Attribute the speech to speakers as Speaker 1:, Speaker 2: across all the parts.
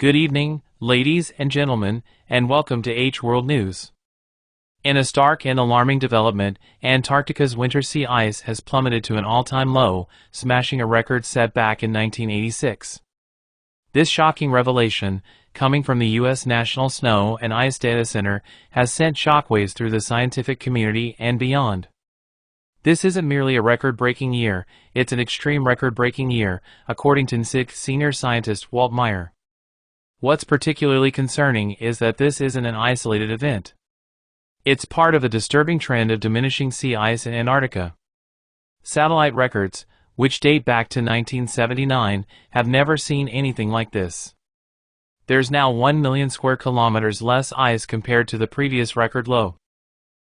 Speaker 1: Good evening, ladies and gentlemen, and welcome to H World News. In a stark and alarming development, Antarctica's winter sea ice has plummeted to an all-time low, smashing a record set back in 1986. This shocking revelation, coming from the U.S. National Snow and Ice Data Center, has sent shockwaves through the scientific community and beyond. This isn't merely a record-breaking year, it's an extreme record-breaking year, according to NSIDC senior scientist Walt Meier. What's particularly concerning is that this isn't an isolated event. It's part of a disturbing trend of diminishing sea ice in Antarctica. Satellite records, which date back to 1979, have never seen anything like this. There's now 1 million square kilometers less ice compared to the previous record low.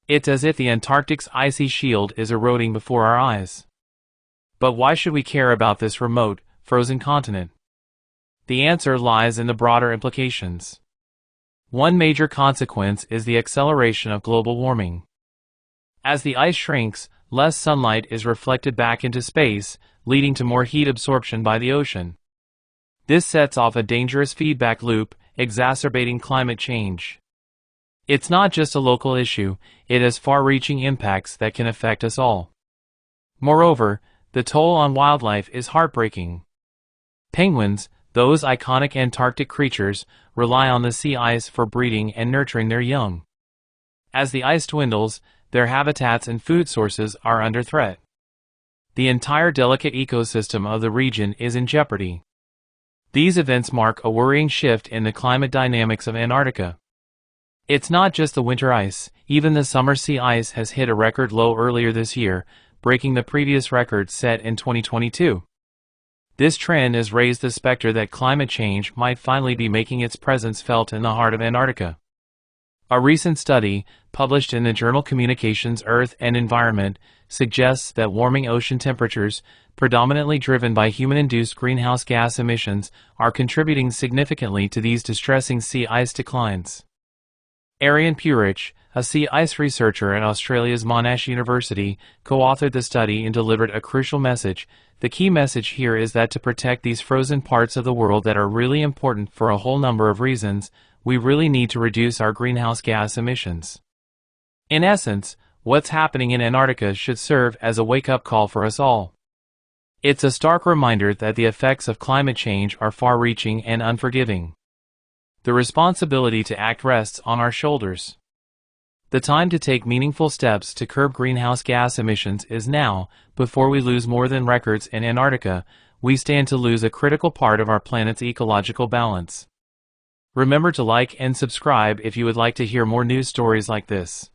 Speaker 1: It's as if the Antarctic's icy shield is eroding before our eyes. But why should we care about this remote, frozen continent? The answer lies in the broader implications. One major consequence is the acceleration of global warming. As the ice shrinks, less sunlight is reflected back into space, leading to more heat absorption by the ocean. This sets off a dangerous feedback loop, exacerbating climate change. It's not just a local issue, it has far-reaching impacts that can affect us all. Moreover, the toll on wildlife is heartbreaking. Penguins, those iconic Antarctic creatures, rely on the sea ice for breeding and nurturing their young. As the ice dwindles, their habitats and food sources are under threat. The entire delicate ecosystem of the region is in jeopardy. These events mark a worrying shift in the climate dynamics of Antarctica. It's not just the winter ice, even the summer sea ice has hit a record low earlier this year, breaking the previous record set in 2022. This trend has raised the specter that climate change might finally be making its presence felt in the heart of Antarctica. A recent study, published in the journal Communications Earth and Environment, suggests that warming ocean temperatures, predominantly driven by human-induced greenhouse gas emissions, are contributing significantly to these distressing sea ice declines. Arian Purich, a sea ice researcher at Australia's Monash University, co-authored the study and delivered a crucial message. The key message here is that to protect these frozen parts of the world that are really important for a whole number of reasons, we really need to reduce our greenhouse gas emissions. In essence, what's happening in Antarctica should serve as a wake-up call for us all. It's a stark reminder that the effects of climate change are far-reaching and unforgiving. The responsibility to act rests on our shoulders. The time to take meaningful steps to curb greenhouse gas emissions is now. Before we lose more than records in Antarctica, we stand to lose a critical part of our planet's ecological balance. Remember to like and subscribe if you would like to hear more news stories like this.